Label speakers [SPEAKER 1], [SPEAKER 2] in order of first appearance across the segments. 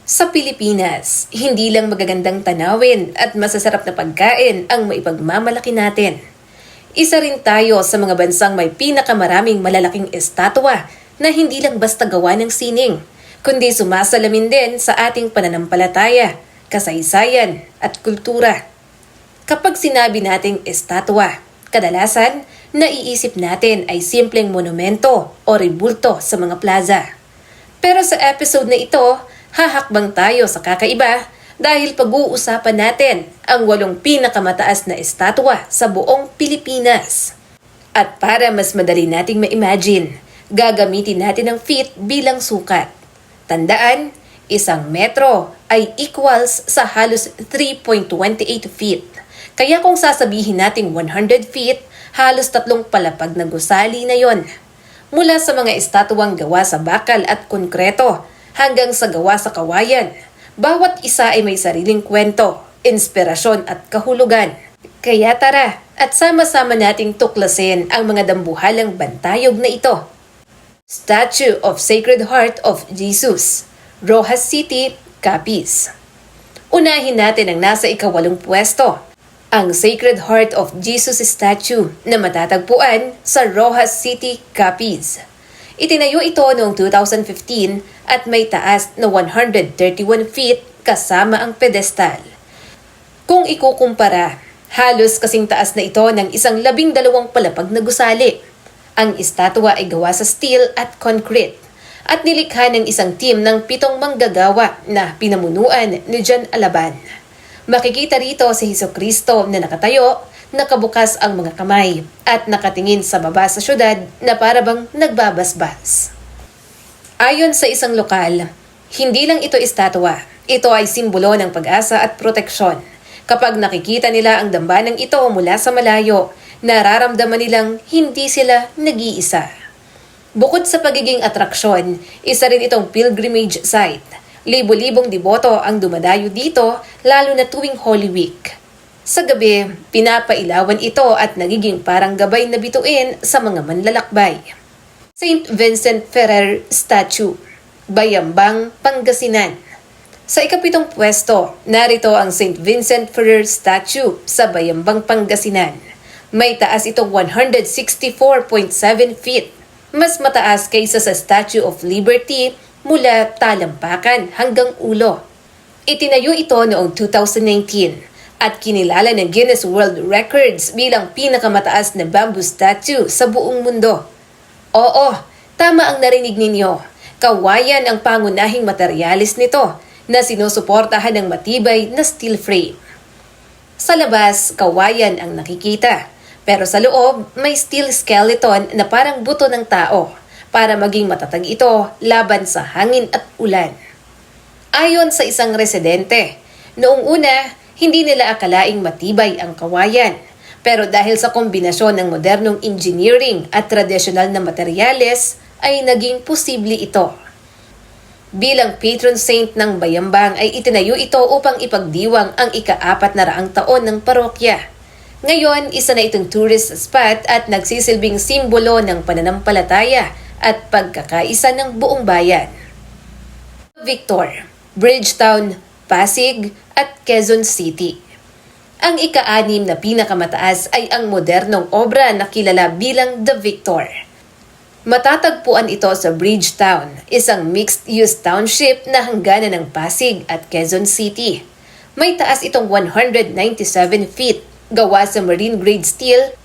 [SPEAKER 1] Sa Pilipinas, hindi lang magagandang tanawin at masasarap na pagkain ang maipagmamalaki natin. Isa rin tayo sa mga bansang may pinakamaraming malalaking estatwa na hindi lang basta gawa ng sining, kundi sumasalamin din sa ating pananampalataya, kasaysayan at kultura. Kapag sinabi nating estatwa, kadalasan naiisip natin ay simpleng monumento o rebulto sa mga plaza. Pero sa episode na ito, hahakbang tayo sa kakaiba dahil pag-uusapan natin ang 8 pinakamataas na estatwa sa buong Pilipinas. At para mas madali nating ma-imagine, gagamitin natin ang feet bilang sukat. Tandaan, 1 metro ay equals sa halos 3.28 feet. Kaya kung sasabihin nating 100 feet, halos 3 palapag na gusali na yon. Mula sa mga estatwang gawa sa bakal at konkreto, hanggang sa gawa sa kawayan, bawat isa ay may sariling kwento, inspirasyon at kahulugan. Kaya tara at sama-sama nating tuklasin ang mga dambuhalang bantayog na ito. Statue of Sacred Heart of Jesus, Rojas City, Capiz. Unahin natin ang nasa ika-8 pwesto, ang Sacred Heart of Jesus statue na matatagpuan sa Rojas City, Capiz. Itinayo ito noong 2015 at may taas na 131 feet kasama ang pedestal. Kung ikukumpara, halos kasing taas na ito ng 12 palapag na gusali. Ang estatwa ay gawa sa steel at concrete at nilikha ng isang team ng 7 manggagawa na pinamunuan ni John Alaban. Makikita rito si Hesukristo na nakatayo, nakabukas ang mga kamay at nakatingin sa baba sa syudad na parabang nagbabasbas. Ayon sa isang lokal, hindi lang ito estatwa, ito ay simbolo ng pag-asa at proteksyon. Kapag nakikita nila ang dambanang ito mula sa malayo, nararamdaman nilang hindi sila nag-iisa. Bukod sa pagiging atraksyon, isa rin itong pilgrimage site. Libo-libong deboto ang dumadayo dito, lalo na tuwing Holy Week. Sa gabi, pinapailawan ito at nagiging parang gabay na bituin sa mga manlalakbay. St. Vincent Ferrer Statue, Bayambang, Pangasinan. Sa ika-7 pwesto, narito ang St. Vincent Ferrer Statue sa Bayambang, Pangasinan. May taas itong 164.7 feet, mas mataas kaysa sa Statue of Liberty mula talampakan hanggang ulo. Itinayo ito noong 2019 at kinilala ng Guinness World Records bilang pinakamataas na bamboo statue sa buong mundo. Oo, tama ang narinig ninyo. Kawayan ang pangunahing materyales nito na sinusuportahan ng matibay na steel frame. Sa labas, kawayan ang nakikita. Pero sa loob, may steel skeleton na parang buto ng tao para maging matatag ito laban sa hangin at ulan. Ayon sa isang residente, noong una, hindi nila akalaing matibay ang kawayan. Pero dahil sa kombinasyon ng modernong engineering at tradisyonal na materyales, ay naging posible ito. Bilang patron saint ng Bayambang ay itinayo ito upang ipagdiwang ang ika-400 taon ng parokya. Ngayon, isa na itong tourist spot at nagsisilbing simbolo ng pananampalataya at pagkakaisa ng buong bayan. Victor, Bridgetown, Pasig at Quezon City. Ang ika-6 na pinakamataas ay ang modernong obra na kilala bilang The Victor. Matatagpuan ito sa Bridgetown, isang mixed-use township na hangganan ng Pasig at Quezon City. May taas itong 197 feet, gawa sa marine-grade steel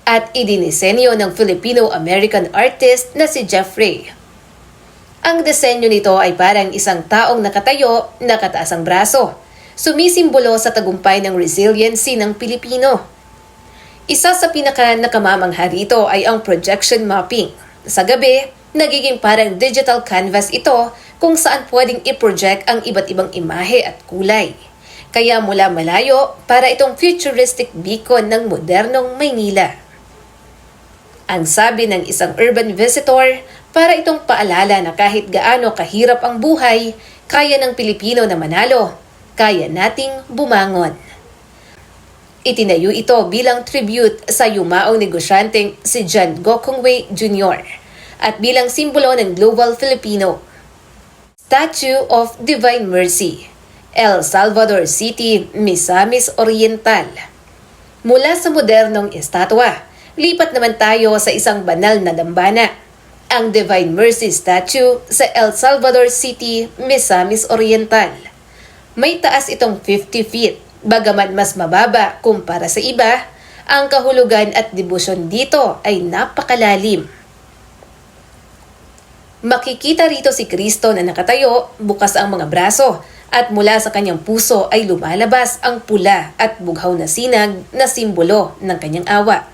[SPEAKER 1] at idinisenyo ng Filipino-American artist na si Jeffrey. Ang disenyo nito ay parang isang taong nakatayo, nakataas ang braso, sumisimbolo sa tagumpay ng resiliency ng Pilipino. Isa sa pinaka-nakamamangha rito ay ang projection mapping. Sa gabi, nagiging parang digital canvas ito kung saan pwedeng i-project ang iba't ibang imahe at kulay. Kaya mula malayo, para itong futuristic beacon ng modernong Maynila. Ang sabi ng isang urban visitor, para itong paalala na kahit gaano kahirap ang buhay, kaya ng Pilipino na manalo, kaya nating bumangon. Itinayo ito bilang tribute sa yumaong negosyanteng si John Gokongwei Jr. at bilang simbolo ng Global Filipino. Statue of Divine Mercy, El Salvador City, Misamis Oriental. Mula sa modernong estatwa, lipat naman tayo sa isang banal na dambana, ang Divine Mercy Statue sa El Salvador City, Misamis Oriental. May taas itong 50 feet, bagaman mas mababa kumpara sa iba, ang kahulugan at debosyon dito ay napakalalim. Makikita rito si Kristo na nakatayo, bukas ang mga braso, at mula sa kanyang puso ay lumalabas ang pula at bughaw na sinag na simbolo ng kanyang awa.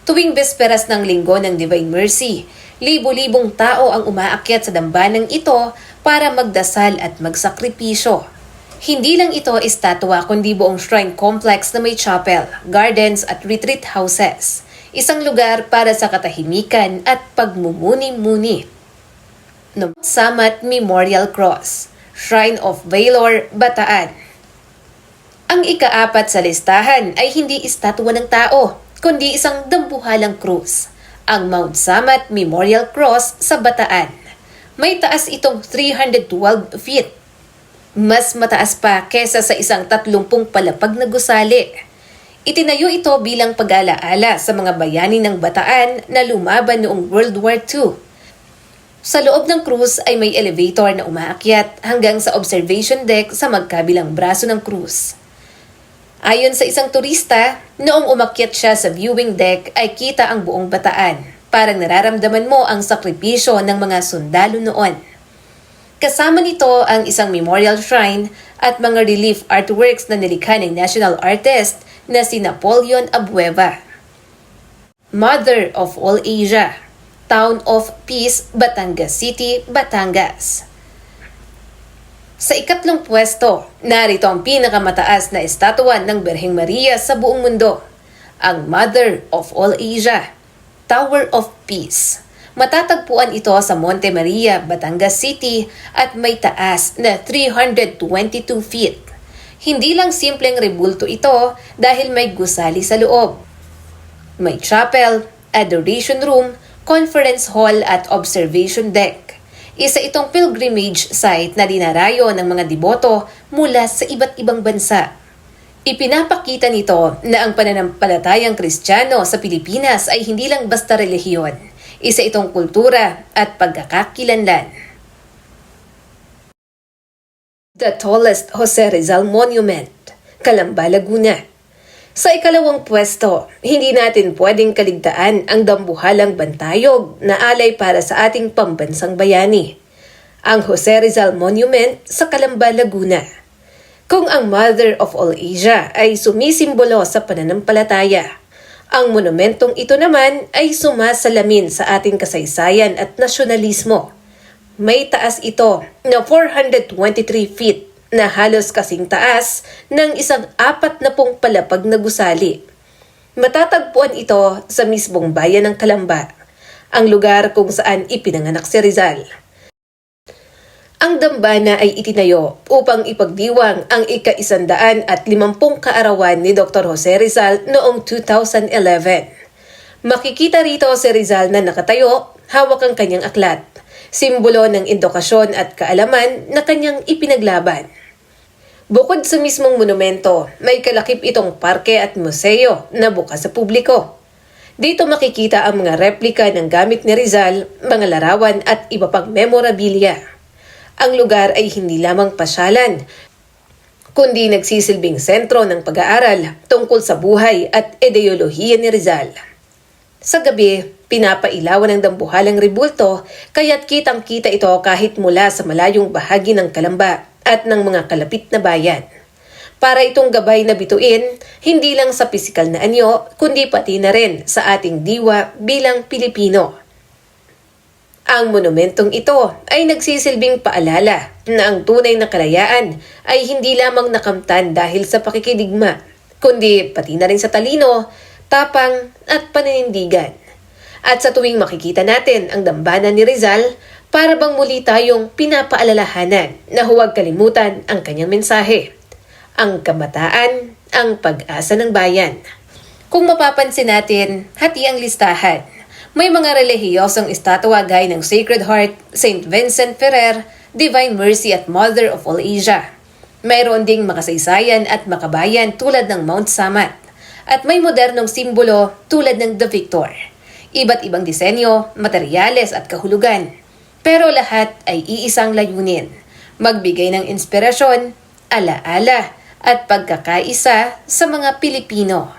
[SPEAKER 1] Tuwing besperas ng linggo ng Divine Mercy, libo-libong tao ang umaakyat sa dambanang ito para magdasal at magsakripisyo. Hindi lang ito estatwa kundi buong shrine complex na may chapel, gardens at retreat houses. Isang lugar para sa katahimikan at pagmumuni-muni. Samat Memorial Cross, Shrine of Valor, Bataan. Ang ika-4 sa listahan ay hindi estatwa ng tao, kundi isang dambuhalang krus, ang Mount Samat Memorial Cross sa Bataan. May taas itong 312 feet. Mas mataas pa kesa sa isang 30 palapag na gusali. Itinayo ito bilang pag-alaala sa mga bayani ng Bataan na lumaban noong World War II. Sa loob ng krus ay may elevator na umaakyat hanggang sa observation deck sa magkabilang braso ng krus. Ayon sa isang turista, noong umakyat siya sa viewing deck ay kita ang buong Bataan. Parang nararamdaman mo ang sakripisyo ng mga sundalo noon. Kasama nito ang isang memorial shrine at mga relief artworks na nilikha ng national artist na si Napoleon Abueva. Mother of all Asia, Town of Peace, Batangas City, Batangas. Sa ikatlong pwesto, narito ang pinakamataas na estatwa ng Birheng Maria sa buong mundo, ang Mother of all Asia, Tower of Peace. Matatagpuan ito sa Monte Maria, Batangas City at may taas na 322 feet. Hindi lang simpleng rebulto ito dahil may gusali sa loob. May chapel, adoration room, conference hall at observation deck. Isa itong pilgrimage site na dinarayo ng mga deboto mula sa iba't ibang bansa. Ipinapakita nito na ang pananampalatayang Kristiyano sa Pilipinas ay hindi lang basta relihiyon. Isa itong kultura at pagkakakilanlan. The tallest Jose Rizal Monument, Calamba, Laguna. Sa ikalawang pwesto, hindi natin pwedeng kaligtaan ang dambuhalang bantayog na alay para sa ating pambansang bayani, ang Jose Rizal Monument sa Calamba, Laguna. Kung ang Mother of all Asia ay sumisimbolo sa pananampalataya, ang monumentong ito naman ay sumasalamin sa ating kasaysayan at nasyonalismo. May taas ito na 423 feet na halos kasing taas ng isang 40 palapag na gusali. Matatagpuan ito sa mismong bayan ng Calamba, ang lugar kung saan ipinanganak si Rizal. Ang dambana ay itinayo upang ipagdiwang ang ika-150 kaarawan ni Dr. Jose Rizal noong 2011. Makikita rito si Rizal na nakatayo, hawak ang kanyang aklat, simbolo ng edukasyon at kaalaman na kanyang ipinaglaban. Bukod sa mismong monumento, may kalakip itong parke at museo na bukas sa publiko. Dito makikita ang mga replika ng gamit ni Rizal, mga larawan at iba pang memorabilia. Ang lugar ay hindi lamang pasyalan, kundi nagsisilbing sentro ng pag-aaral tungkol sa buhay at ideolohiya ni Rizal. Sa gabi, pinapailawan ng dambuhalang rebulto kaya't kitang-kita ito kahit mula sa malayong bahagi ng Calamba at ng mga kalapit na bayan. Para itong gabay na bituin, hindi lang sa pisikal na anyo, kundi pati na rin sa ating diwa bilang Pilipino. Ang monumentong ito ay nagsisilbing paalala na ang tunay na kalayaan ay hindi lamang nakamtan dahil sa pakikidigma, kundi pati na rin sa talino, tapang at paninindigan. At sa tuwing makikita natin ang dambana ni Rizal, para bang muli tayong pinapaalalahanan na huwag kalimutan ang kanyang mensahe. Ang kabataan, ang pag-asa ng bayan. Kung mapapansin natin, hati ang listahan. May mga relihiyosong estatwa gaya ng Sacred Heart, St. Vincent Ferrer, Divine Mercy at Mother of all Asia. Mayroon ding makasaysayan at makabayan tulad ng Mount Samat. At may modernong simbolo tulad ng The Victor. Iba't ibang disenyo, materyales at kahulugan. Pero lahat ay iisang layunin. Magbigay ng inspirasyon, alaala at pagkakaisa sa mga Pilipino.